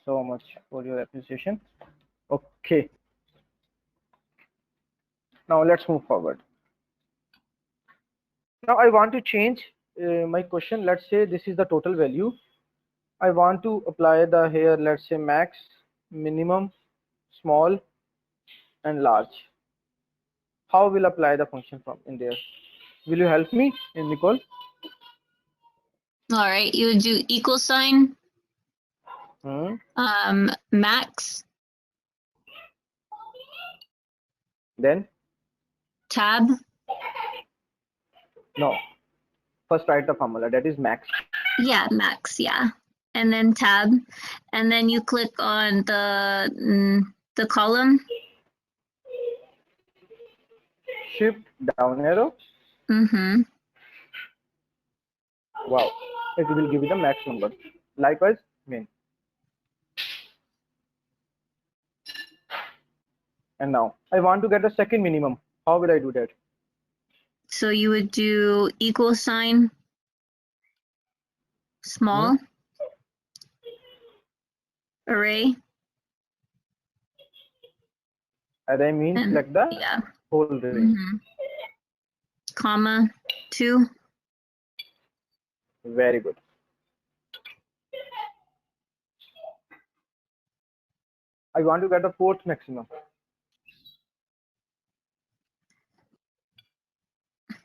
so much for your appreciation. Okay. Now let's move forward. Now I want to change my question. Let's say this is the total value. I want to apply the here, let's say max, minimum, small, and large. How will apply the function from in there? Will you help me, Nicole? All right, you would do equal sign, max, then tab. No, first write the formula, that is max. Yeah, max, yeah. And then tab, and then you click on the column. Shift down arrow. Mm-hmm. Wow, it will give you the max number. Likewise, min. And now I want to get the second minimum. How will I do that? So you would do equal sign, small, array. Array means And, like the yeah. whole array. Comma, 2. Very good. I want to get the fourth maximum.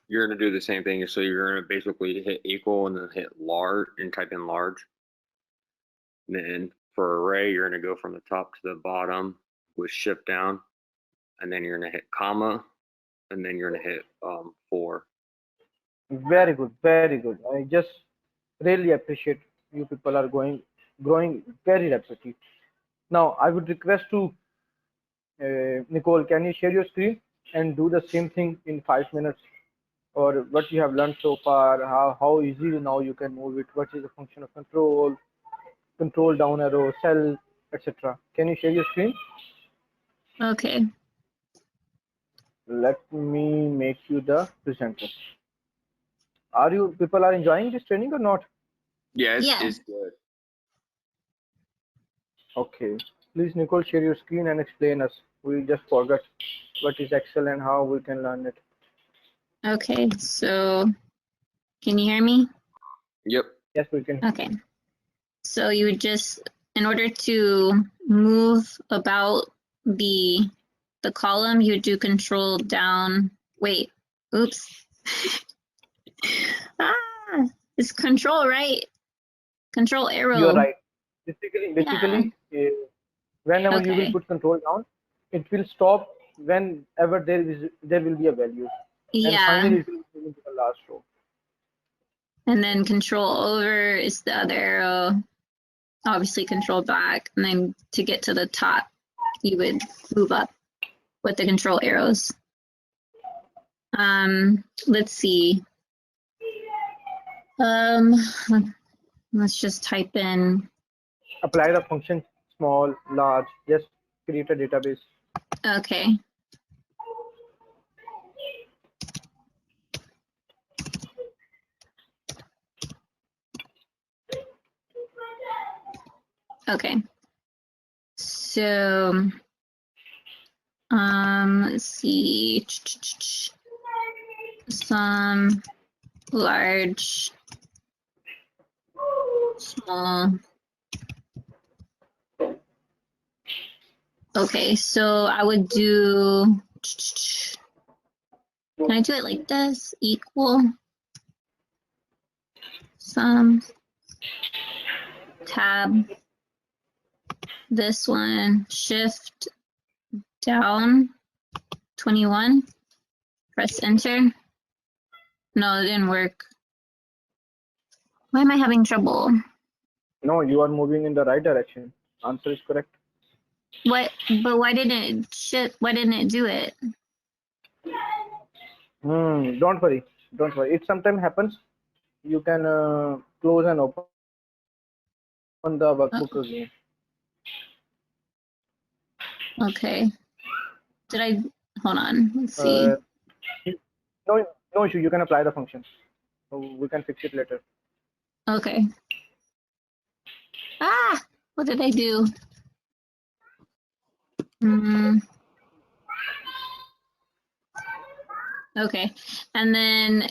You're going to do the same thing. So you're going to basically hit equal and then hit large and type in large. And then for array, you're going to go from the top to the bottom with shift down. And then you're going to hit comma. And then you're going to hit 4. Very good. Very good. I just really appreciate you people are growing very rapidly. Now I would request to Nicole, can you share your screen and do the same thing in 5 minutes? Or what you have learned so far, how easy now you can move it, what is the function of control down arrow, cell, etc. Can you share your screen? Okay. Let me make you the presenter. Are you people are enjoying this training or not? Yes, Yeah. it's good. Okay. Please, Nicole, share your screen and explain us. We just forgot what is Excel and how we can learn it. Okay, so can you hear me? Yep. Yes, we can. Okay. So you would just, in order to move about the column, you would do control down. Wait, oops. It's control, right? Control arrow. You're right. Basically, whenever you will put control down, it will stop whenever there will be a value. Yeah. And finally, it will move into the last row. And then control over is the other arrow. Obviously, control back, and then to get to the top, you would move up with the control arrows. Let's see. Let's just type in. Apply the function small, large. Just create a database. Okay. Okay. So, let's see. Some large, small. Okay, so I would do, can I do it like this? Equal, sum, tab, this one, shift down, 21, press enter. No, it didn't work. Why am I having trouble? No, you are moving in the right direction. Answer is correct. What? But why didn't it? Why didn't it do it? Don't worry. Don't worry. It sometimes happens. You can close and open the workbook again. Okay. Did I? Hold on. Let's see. No issue. You can apply the function. So we can fix it later. Okay. Ah! What did I do? Okay, and then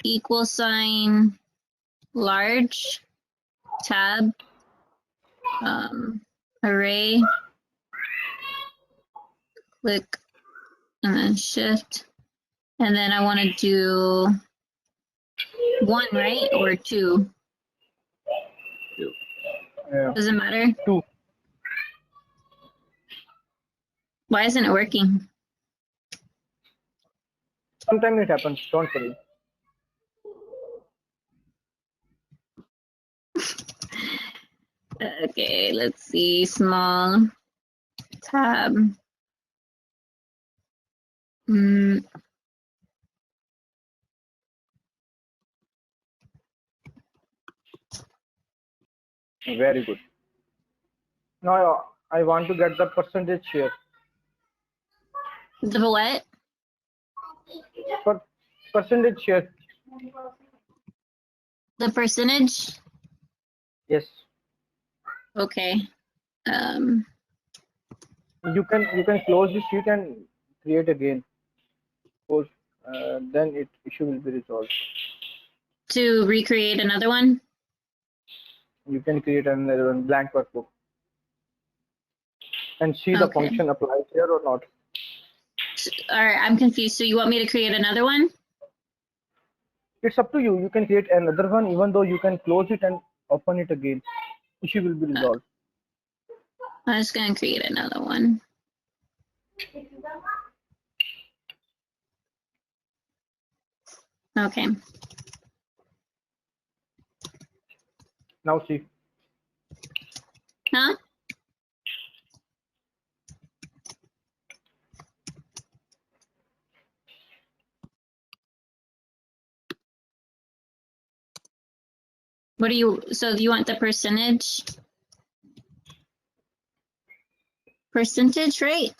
equal sign large tab array, click and then shift, and then I want to do 1, right, or 2? Doesn't matter. 2. Why isn't it working? Sometimes it happens. Don't worry. Okay, let's see. Small tab. Very good. Now I want to get the percentage share. The what? Percentage share. The percentage? Yes. Okay. You can close this. You can create again. Close. Then issue will be resolved. To recreate another one? You can create another one, blank workbook, and see the Okay. function applies here or not. All right, I'm confused. So you want me to create another one? It's up to you. You can create another one, even though you can close it and open it again. Issue will be resolved. I'm just going to create another one. Okay. Now see. Huh? What do you, so you want the percentage? Percentage, right?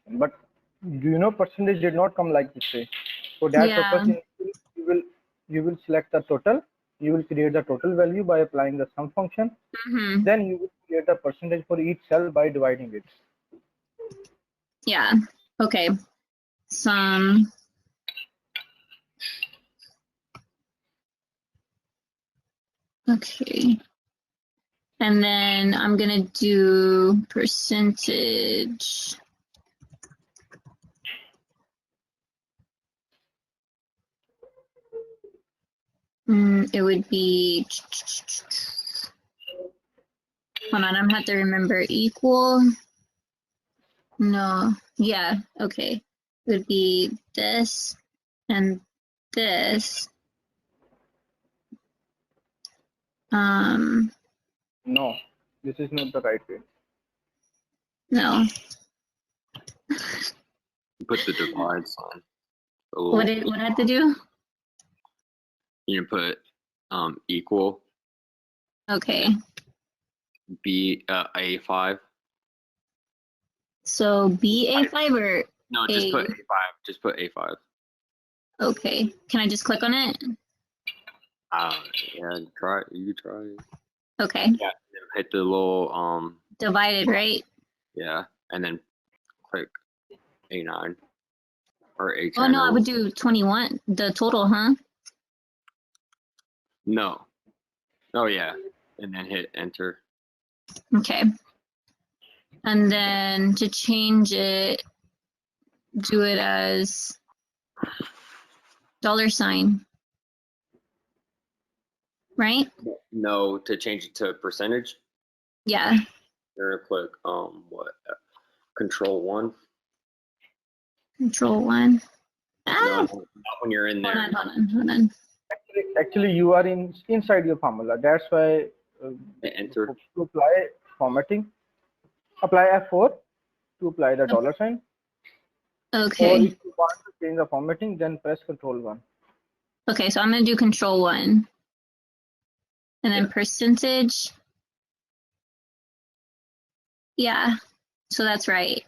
But do you know percentage did not come like this way? For that Yeah. purpose, you will select the total. You will create the total value by applying the sum function. Mm-hmm. Then you will create the percentage for each cell by dividing it. Yeah. Okay. Sum. Okay. And then I'm going to do percentage. It would be, hold on, I'm going to have to remember equal. No, yeah, okay. It would be this and this. No, this is not the right way. No. Put the divide sign. What I have to do? You can put equal Okay. B A5. So BA5 or No, just put A5. Just put A5. okay. Can I just click on it? Yeah, try. You try. Okay. Yeah, hit the little Divided, right? Yeah, and then click A9 or A10. Oh no, I would do 21. The total, huh? No. Oh yeah, and then hit enter. Okay. And then to change it, do it as $sign. Right? No, to change it to percentage, Yeah. you're gonna click what? Control 1. Control 1. No, not when you're in there. Hold on. Actually, you are inside your formula. That's why Enter. to apply formatting, apply F4 to apply the $sign. Okay. Or if you want to change the formatting, then press Control 1. Okay, so I'm going to do Control 1. And then percentage. Yeah, so that's right.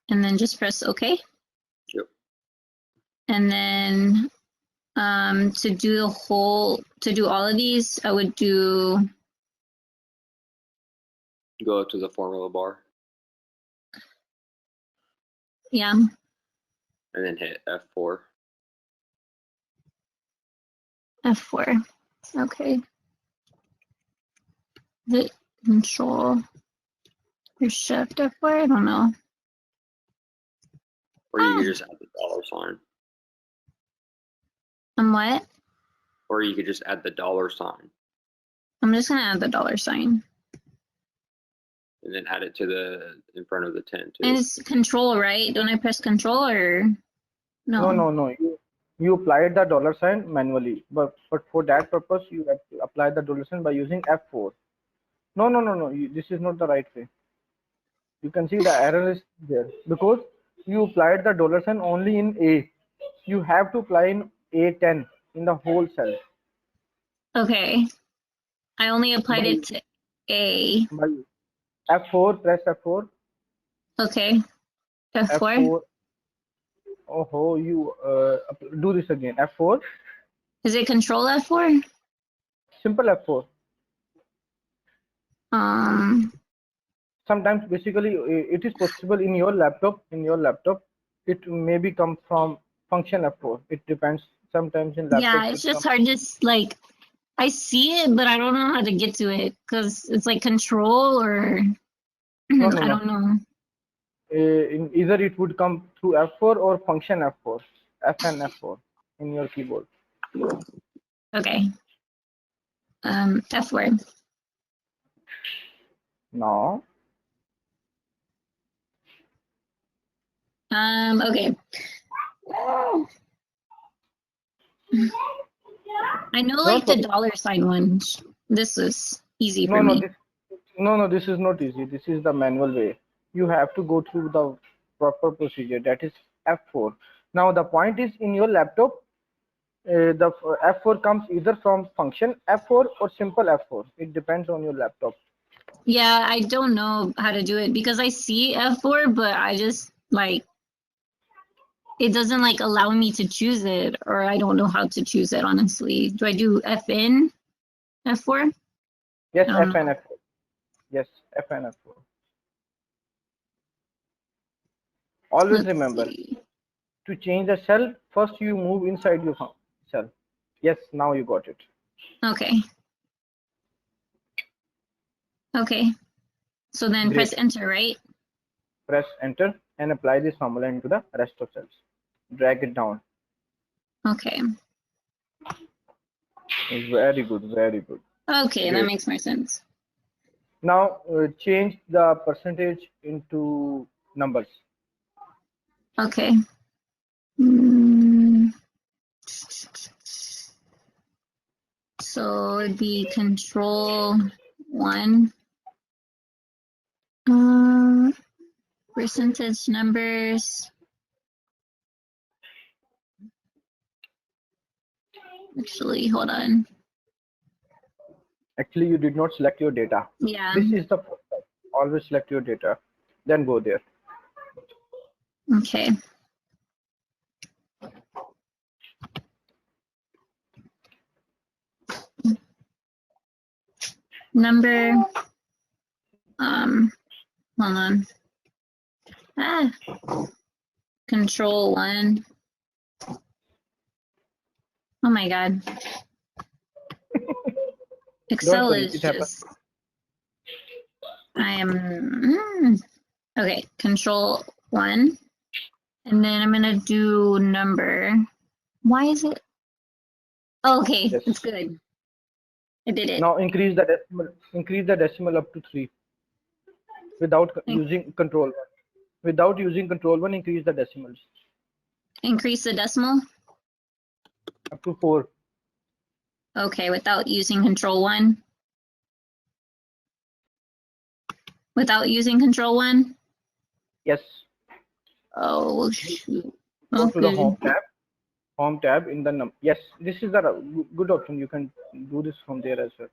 And then just press OK. Yep. And then to do all of these, I would do Go to the formula bar Yeah. and then hit F4. F4. Okay. The control or shift F4? I don't know. Or you could just add the dollar sign. What? Or you could just add the dollar sign I'm just gonna add the dollar sign. and then add it to the in front of the 10 too. And it's control, right? Don't I press control or no? No. You applied the dollar sign manually, but for that purpose, you have to apply the dollar sign by using F4. No. This is not the right way. You can see the error is there because you applied the dollar sign only in A. You have to apply in A10 in the whole cell. Okay. I only applied By- it to A. By F4, press F4. Okay. F4. F4. Oh, you do this again. F4. Is it control F4? Simple F4. Sometimes basically it is possible in your laptop. It maybe come from function F4. It depends. Sometimes in laptop. Yeah, it's just hard. Just like I see it, but I don't know how to get to it because it's like control or No. I don't know. Either it would come through F4 or function F4, FN F4 in your keyboard. Okay. F4. No. Okay. I know like the dollar sign one. This is easy for me. No, this is not easy. This is the manual way. You have to go through the proper procedure. That is F4. Now the point is in your laptop, the F4 comes either from function F4 or simple F4. It depends on your laptop. Yeah, I don't know how to do it because I see F4, but I just like it doesn't like allow me to choose it, or I don't know how to choose it honestly. Do I do FN F4? Yes, FN F4. Yes, FN F4. Always remember to change the cell. First, you move inside your cell. Yes, now you got it. Okay. Okay. So then press enter, right? Press enter and apply this formula into the rest of cells. Drag it down. Okay. Very good, very good. Okay, that makes more sense. Now change the percentage into numbers. Okay. So it'd be control 1. Percentage numbers. Actually, hold on. Actually, you did not select your data. Yeah. This is the first step. Always select your data, then go there. Okay. Number. Hold on. Control 1. Oh my God. Excel is just. I am. Okay, control 1. And then I'm gonna do number. Why is it? Oh, okay, Yes. it's good. I did it. Now increase the decimal. Increase the decimal up to 3. Without using control 1. Without using control 1, increase the decimals. Increase the decimal? Up to 4. Okay, without using control 1? Without using control 1? Yes. Oh, shoot. Go to the home tab. Home tab in the yes, this is the good option. You can do this from there as well.